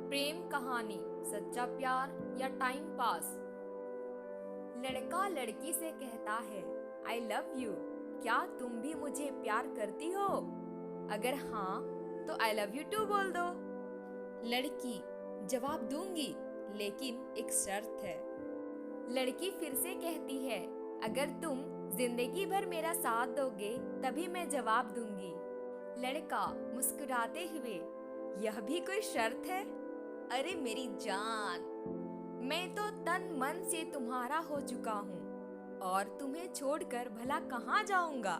प्रेम कहानी, सच्चा प्यार या टाइम पास। लड़का लड़की से कहता है, आई लव यू, क्या तुम भी मुझे प्यार करती हो? अगर हाँ तो आई लव यू टू बोल दो। लड़की, जवाब दूंगी, लेकिन एक शर्त है। लड़की फिर से कहती है, अगर तुम जिंदगी भर मेरा साथ दोगे तभी मैं जवाब दूंगी। लड़का मुस्कुराते हुए, यह भी कोई शर्त है? अरे मेरी जान, मैं तो तन मन से तुम्हारा हो चुका हूँ और तुम्हें छोड़कर भला कहाँ जाऊंगा।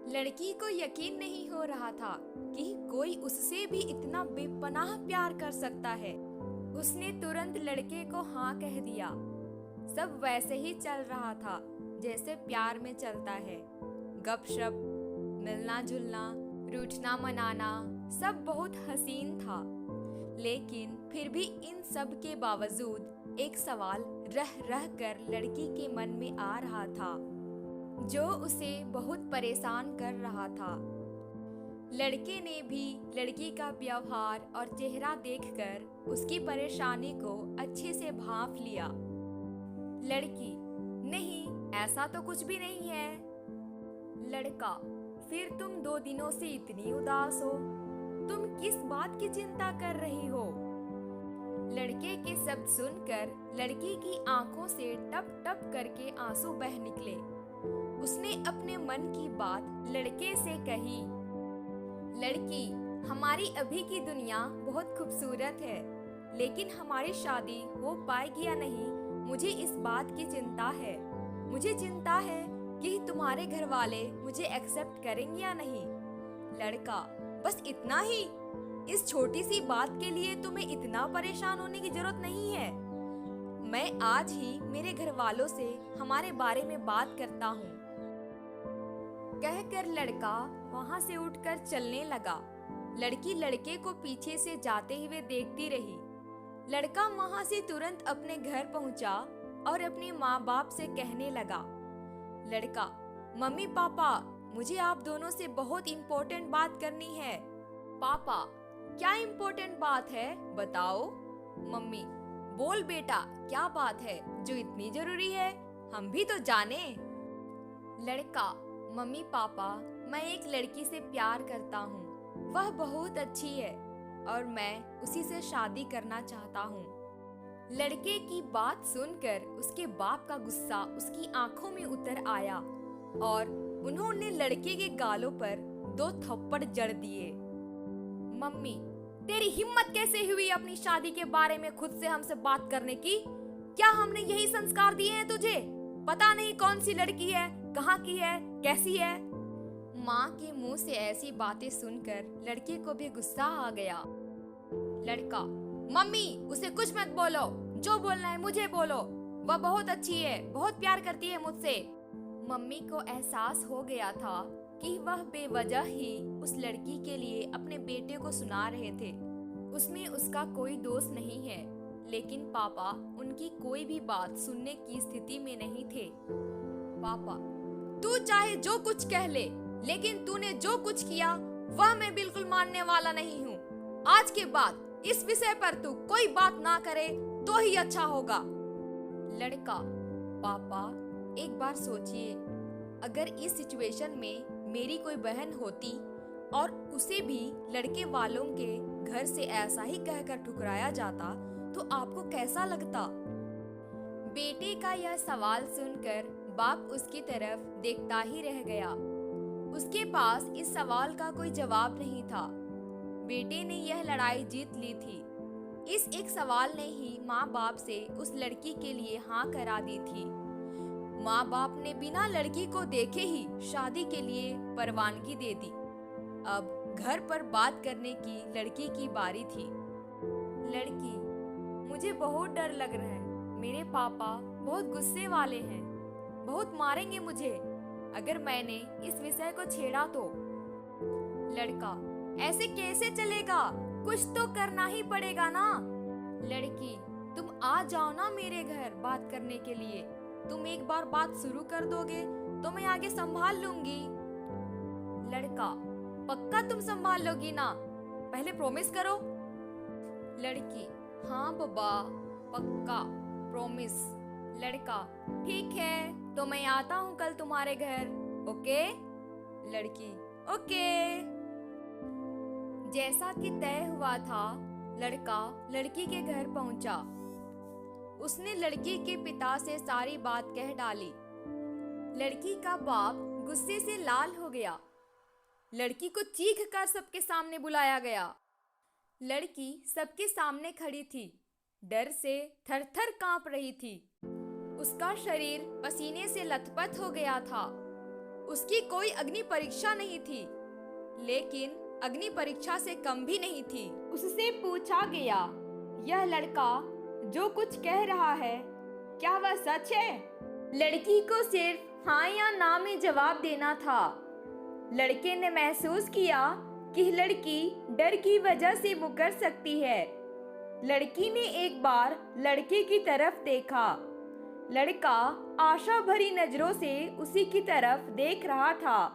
लड़की को यकीन नहीं हो रहा था कि कोई उससे भी इतना बेपनाह प्यार कर सकता है। उसने तुरंत लड़के को हाँ कह दिया। सब वैसे ही चल रहा था जैसे प्यार में चलता है। गपशप, मिलना जुलना, रूठना मनाना, सब बहुत हसीन था। लेकिन फिर भी इन सब के बावजूद एक सवाल रह रह कर लड़की के मन में आ रहा था, जो उसे बहुत परेशान कर रहा था। लड़के ने भी लड़की का व्यवहार और चेहरा देखकर उसकी परेशानी को अच्छे से भांप लिया। लड़की, नहीं, ऐसा तो कुछ भी नहीं है। लड़का, फिर तुम 2 दिनों से इतनी उदास हो, तुम किस बात की चिंता कर रही हो? लड़के के शब्द सुनकर लड़की की आंखों से टप टप करके आंसू बह निकले। उसने अपने मन की बात लड़के से कही। लड़की, हमारी अभी की दुनिया बहुत खूबसूरत है, लेकिन हमारी शादी हो पाएगी या नहीं, मुझे इस बात की चिंता है। मुझे चिंता है कि तुम्हारे घर वाले मुझे एक्सेप्ट करेंगे या नहीं। लड़का, बस इतना ही? इस छोटी सी बात के लिए तुम्हें इतना परेशान होने की जरूरत नहीं है। मैं आज ही मेरे घर वालों से हमारे बारे में बात करता हूँ। कहकर लड़का वहां से उठकर चलने लगा। लड़की लड़के को पीछे से जाते हुए देखती रही। लड़का वहां से तुरंत अपने घर पहुंचा और अपने माँ बाप से कहने लगा। लड़का, मम्मी पापा, मुझे आप दोनों से बहुत इम्पोर्टेंट बात करनी है। पापा, क्या इम्पोर्टेंट बात है, बताओ। मम्मी, बोल बेटा, क्या बात है जो इतनी जरूरी है, हम भी तो जाने। लड़का, मम्मी पापा, मैं एक लड़की से प्यार करता हूँ। वह बहुत अच्छी है और मैं उसी से शादी करना चाहता हूँ। लड़के की बात सुनकर उसके बाप का गुस्सा उसकी आंखों में उतर आया और उन्होंने लड़के के गालों पर 2 थप्पड़ जड़ दिए। मम्मी, तेरी हिम्मत कैसे हुई अपनी शादी के बारे में खुद से हमसे बात करने की? क्या हमने यही संस्कार दिए हैं तुझे? पता नहीं कौन सी लड़की है, कहाँ की है, कैसी है। माँ के मुंह से ऐसी बातें सुनकर लड़के को भी गुस्सा आ गया। लड़का, मम्मी, उसे कुछ मत बोलो, जो बोलना है मुझे बोलो। वह बहुत अच्छी है, बहुत प्यार करती है मुझसे। मम्मी को एहसास हो गया था कि वह बेवजह ही उस लड़की के लिए अपने बेटे को सुना रहे थे। उसमें उसका कोई दोष नहीं है, लेकिन पापा उनकी कोई भी बात सुनने की स्थिति में नहीं थे। पापा, तू चाहे जो कुछ कह ले, लेकिन तूने जो कुछ किया वह मैं बिल्कुल मानने वाला नहीं हूँ। आज के बाद इस विषय पर तू कोई बात ना करे तो ही अच्छा होगा। लड़का, पापा, एक बार सोचिए, अगर इस सिचुएशन में मेरी कोई बहन होती और उसे भी लड़के वालों के घर से ऐसा ही कहकर ठुकराया जाता तो आपको कैसा लगता? बेटे का यह सवाल सुनकर बाप उसकी तरफ देखता ही रह गया। उसके पास इस सवाल का कोई जवाब नहीं था। बेटे ने यह लड़ाई जीत ली थी। इस एक सवाल ने ही माँ बाप से उस लड़की के लिए हाँ करा दी थी। माँ बाप ने बिना लड़की को देखे ही शादी के लिए परवानगी दे दी। अब घर पर बात करने की लड़की की बारी थी। लड़की, मुझे बहुत डर लग रहा है। मेरे पापा बहुत गुस्से वाले हैं, बहुत मारेंगे मुझे अगर मैंने इस विषय को छेड़ा तो। लड़का, ऐसे कैसे चलेगा, कुछ तो करना ही पड़ेगा ना। लड़की, तुम आ जाओ ना मेरे घर बात करने के लिए। तुम एक बार बात शुरू कर दोगे तो मैं आगे संभाल लूंगी। लड़का, पक्का तुम संभाल लोगी ना? पहले प्रॉमिस करो। लड़की, हाँ बाबा, पक्का, प्रॉमिस। लड़का, ठीक है, तो मैं आता हूँ कल तुम्हारे घर, ओके? लड़की, ओके। जैसा कि तय हुआ था, लड़का लड़की के घर पहुंचा। उसने लड़की के पिता से सारी बात कह डाली। लड़की का बाप गुस्से से लाल हो गया। लड़की को चीख कर सबके सामने बुलाया गया। लड़की सबके सामने खड़ी थी, डर से थर-थर कांप रही थी। उसका शरीर पसीने से लथपथ हो गया था। उसकी कोई अग्नि परीक्षा नहीं थी, लेकिन अग्नि परीक्षा से कम भी नहीं थी। उससे पूछा गया, यह लड़का जो कुछ कह रहा है, क्या वह सच है? लड़की को सिर्फ हाँ या ना में जवाब देना था। लड़के ने महसूस किया कि लड़की डर की वजह से मुकर सकती है। लड़की ने एक बार लड़के की तरफ देखा। लड़का आशा भरी नजरों से उसी की तरफ देख रहा था।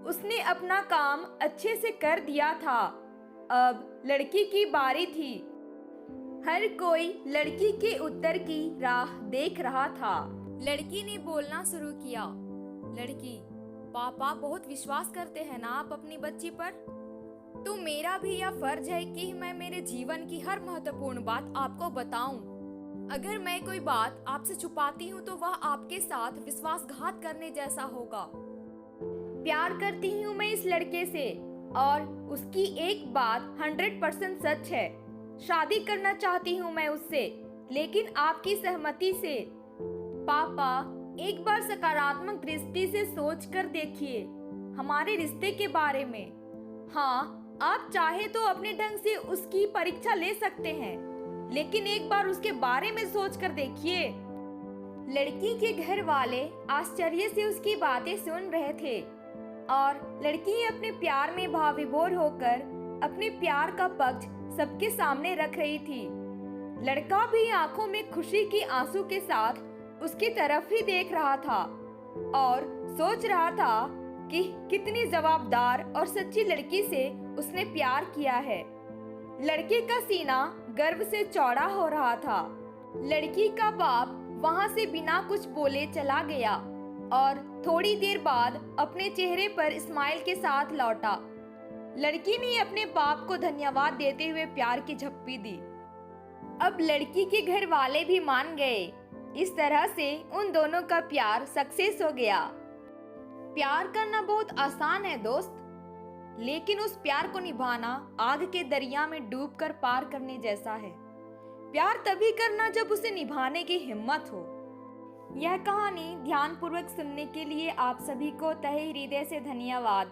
उसने अपना काम अच्छे से कर दिया था। अब लड़की की बारी थी। हर कोई लड़की के उत्तर की राह देख रहा था। लड़की ने बोलना शुरू किया। लड़की, पापा बहुत विश्वास करते हैं ना आप अपनी बच्ची पर? तो मेरा भी यह फर्ज है कि मैं मेरे जीवन की हर महत्वपूर्ण बात आपको बताऊं। अगर मैं कोई बात आपसे छुपाती हूँ तो वह आपके साथ विश्वासघात करने जैसा होगा। प्यार करती हूँ मैं इस लड़के से और उसकी एक बात 100% सच है। शादी करना चाहती हूँ मैं उससे, लेकिन आपकी सहमति से। पापा, एक बार सकारात्मक दृष्टि से सोच कर देखिए हमारे रिश्ते के बारे में। हाँ, आप चाहे तो अपने ढंग से उसकी परीक्षा ले सकते हैं, लेकिन एक बार उसके बारे में सोच कर देखिए। लड़की के घर वाले आश्चर्य से उसकी बातें सुन रहे थे और लड़की अपने प्यार में भाव विभोर होकर अपने प्यार का पक्ष सबके सामने रख रही थी। लड़का भी आंखों में खुशी की आंसू के साथ उसकी तरफ ही देख रहा था और सोच रहा था कि कितनी जवाबदार और सच्ची लड़की से उसने प्यार किया है। लड़के का सीना गर्व से चौड़ा हो रहा था। लड़की का बाप वहां से बिना कुछ बोले चला गया और थोड़ी देर बाद अपने चेहरे पर स्माइल के साथ लौटा। लड़की ने अपने बाप को धन्यवाद देते हुए प्यार की झप्पी दी। अब लड़की के घर वाले भी मान गए। इस तरह से उन दोनों का प्यार सक्सेस हो गया। प्यार करना बहुत आसान है दोस्त, लेकिन उस प्यार को निभाना आग के दरिया में डूबकर पार करने जैसा है। प्यार तभी करना जब उसे निभाने की हिम्मत हो। यह कहानी ध्यानपूर्वक सुनने के लिए आप सभी को तहे हृदय से धन्यवाद।